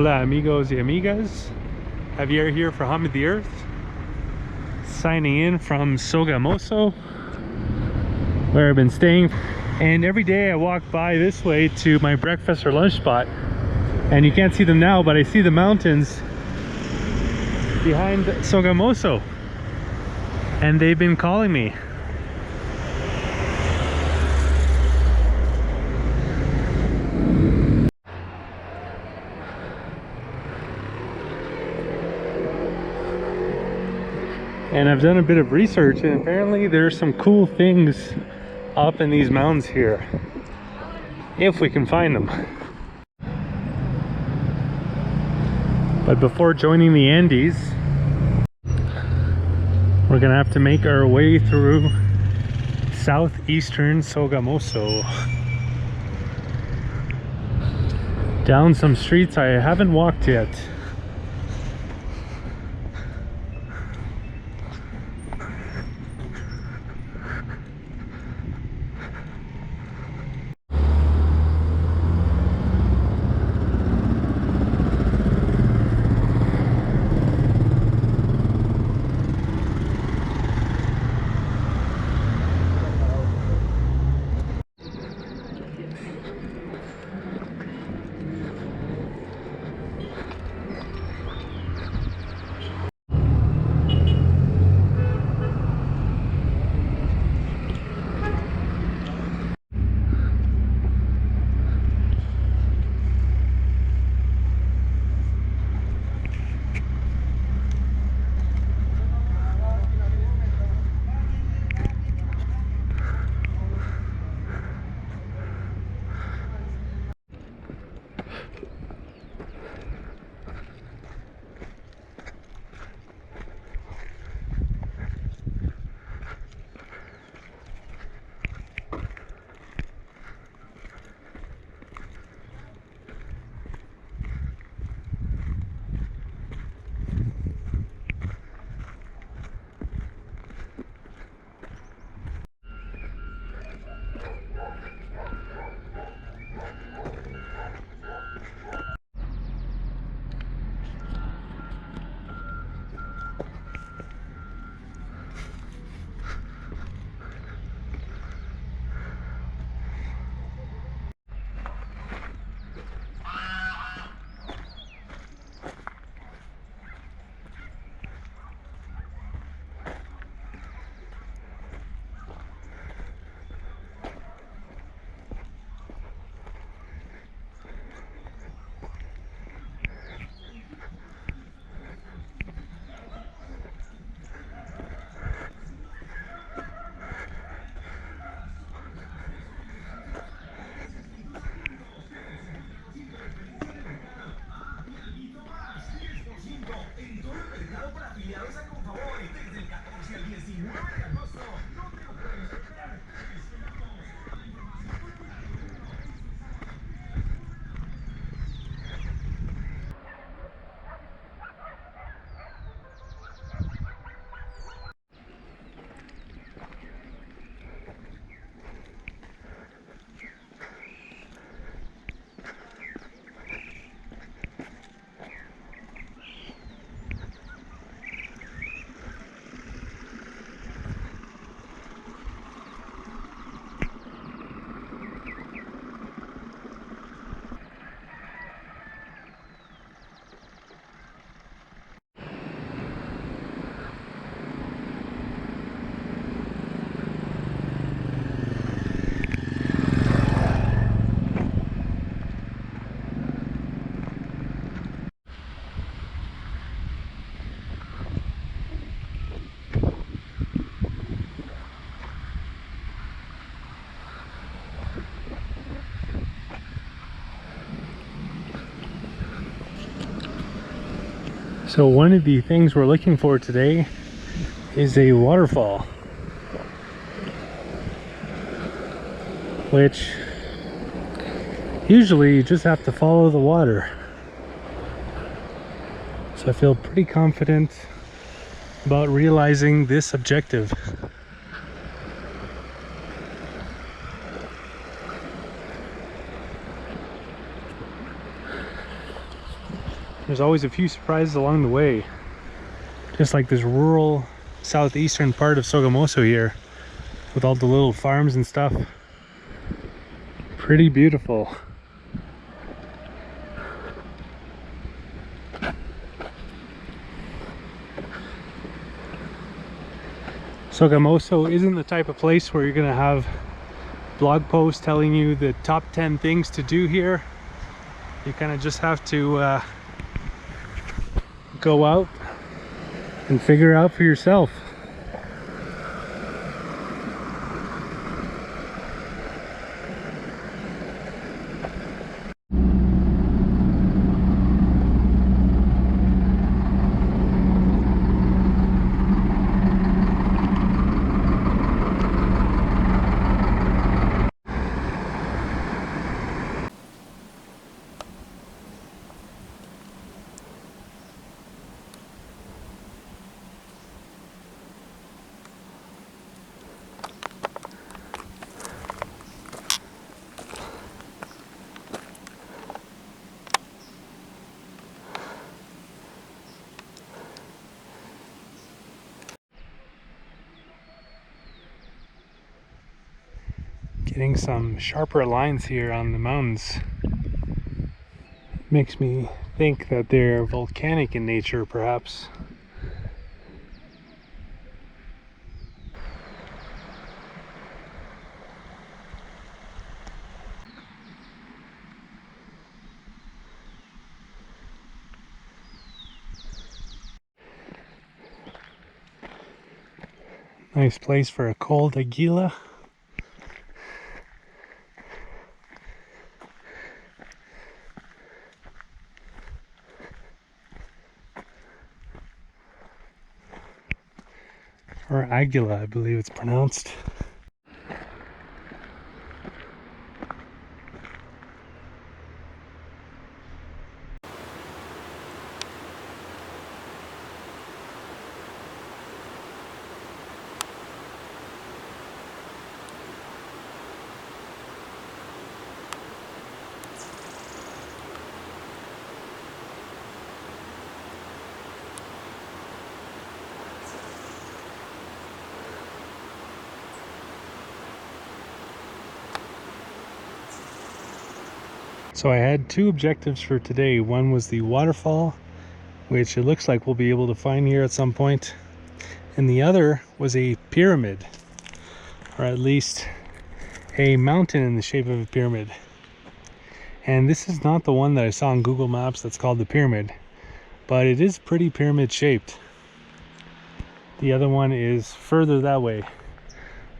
Hola amigos y amigas, Javier here for Hum of the Earth, signing in from Sogamoso, where I've been staying. And every day I walk by this way to my breakfast or lunch spot, and you can't see them now, but I see the mountains behind Sogamoso, and they've been calling me. And I've done a bit of research, and apparently there's some cool things up in these mountains here, if we can find them. But before joining the Andes, we're gonna have to make our way through southeastern Sogamoso, down some streets I haven't walked yet. So one of the things we're looking for today is a waterfall, which usually you just have to follow the water. So I feel pretty confident about realizing this objective. There's always a few surprises along the way. Just like this rural southeastern part of Sogamoso here, with all the little farms and stuff. Pretty beautiful. Sogamoso isn't the type of place where you're gonna have blog posts telling you the top 10 things to do here. You kind of just have to go out and figure out for yourself. Getting some sharper lines here on the mountains makes me think that they're volcanic in nature, perhaps. Nice place for a cold aguila. Or Aguila, I believe it's pronounced. So I had two objectives for today. One was the waterfall, which it looks like we'll be able to find here at some point. And the other was a pyramid, or at least a mountain in the shape of a pyramid. And this is not the one that I saw on Google Maps that's called the Pyramid, but it is pretty pyramid shaped. The other one is further that way,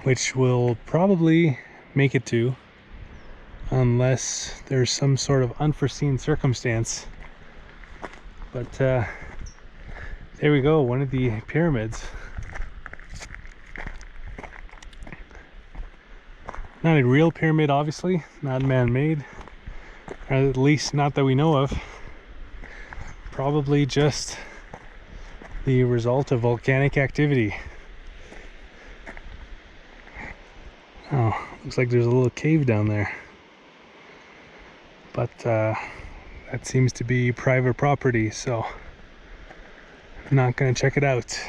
which we'll probably make it to, unless there's some sort of unforeseen circumstance. But there we go, one of the pyramids. Not a real pyramid, obviously, not man-made, or at least not that we know of. Probably just the result of volcanic activity. Oh, looks like there's a little cave down there. But that seems to be private property, so I'm not gonna check it out.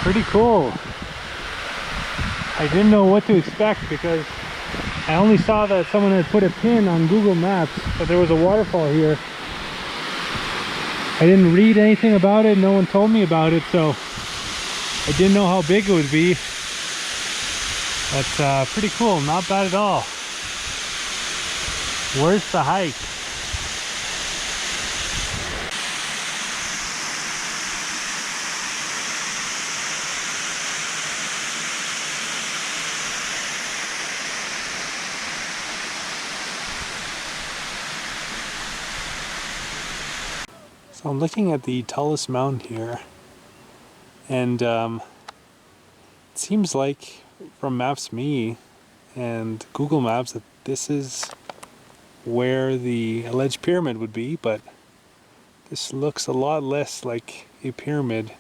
pretty cool. I didn't know what to expect because I only saw that someone had put a pin on Google Maps that there was a waterfall here. I didn't read anything about it, no one told me about it, so I didn't know how big it would be. That's pretty cool, not bad at all. Where's the hike? So I'm looking at the tallest mountain here, and it seems like from Maps.me and Google Maps that this is where the alleged pyramid would be, but this looks a lot less like a pyramid,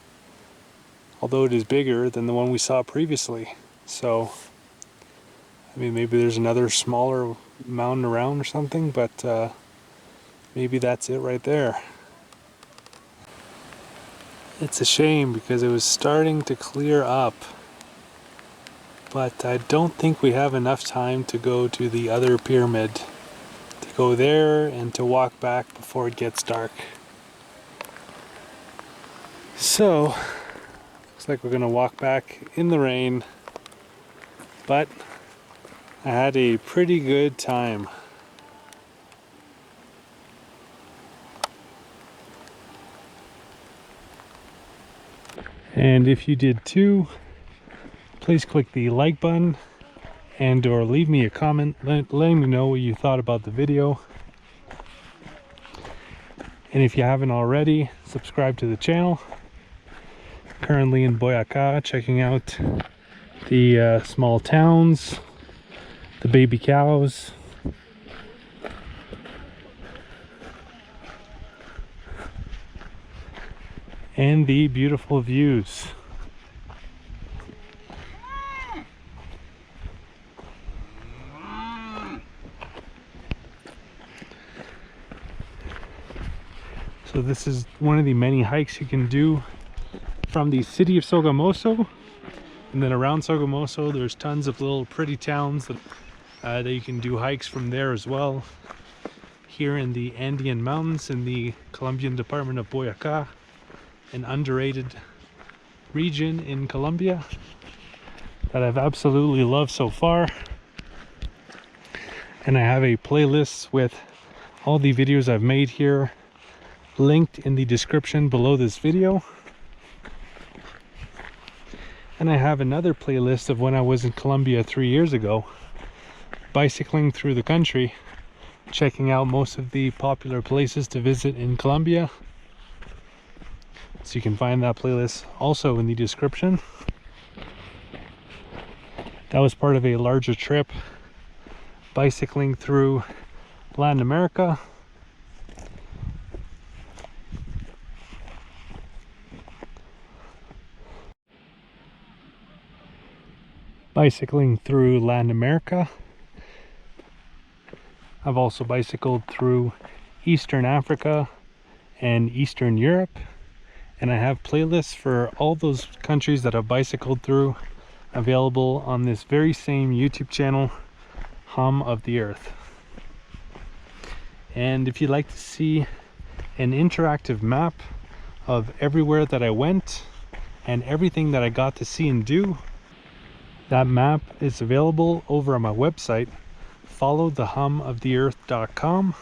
although it is bigger than the one we saw previously. So, I mean, maybe there's another smaller mountain around or something, but maybe that's it right there. It's a shame because it was starting to clear up, but I don't think we have enough time to go to the other pyramid, to go there and to walk back before it gets dark. So, looks like we're gonna walk back in the rain, but I had a pretty good time. And if you did too, please click the like button and or leave me a comment letting me know what you thought about the video. And if you haven't already, subscribe to the channel. Currently in Boyaca, checking out the small towns, the baby cows, and the beautiful views. So this is one of the many hikes you can do from the city of Sogamoso, and then around Sogamoso there's tons of little pretty towns that you can do hikes from there as well. Here in the Andean Mountains in the Colombian department of Boyaca, an underrated region in Colombia that I've absolutely loved so far. And I have a playlist with all the videos I've made here linked in the description below this video. And I have another playlist of when I was in Colombia 3 years ago, bicycling through the country, checking out most of the popular places to visit in Colombia. So you can find that playlist also in the description. That was part of a larger trip, bicycling through Latin America. Bicycling through Latin America. I've also bicycled through Eastern Africa and Eastern Europe. And I have playlists for all those countries that I've bicycled through available on this very same YouTube channel, Hum of the Earth. And if you'd like to see an interactive map of everywhere that I went and everything that I got to see and do, that map is available over on my website, followthehumoftheearth.com.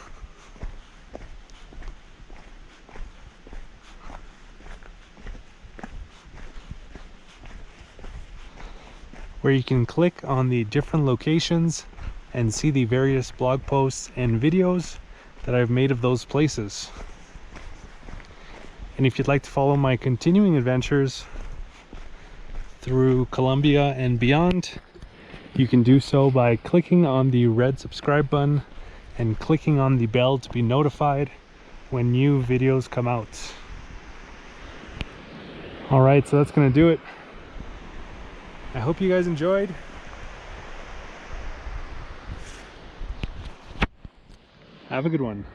where you can click on the different locations and see the various blog posts and videos that I've made of those places. And if you'd like to follow my continuing adventures through Colombia and beyond, you can do so by clicking on the red subscribe button and clicking on the bell to be notified when new videos come out. Alright, so that's gonna do it. I hope you guys enjoyed. Have a good one.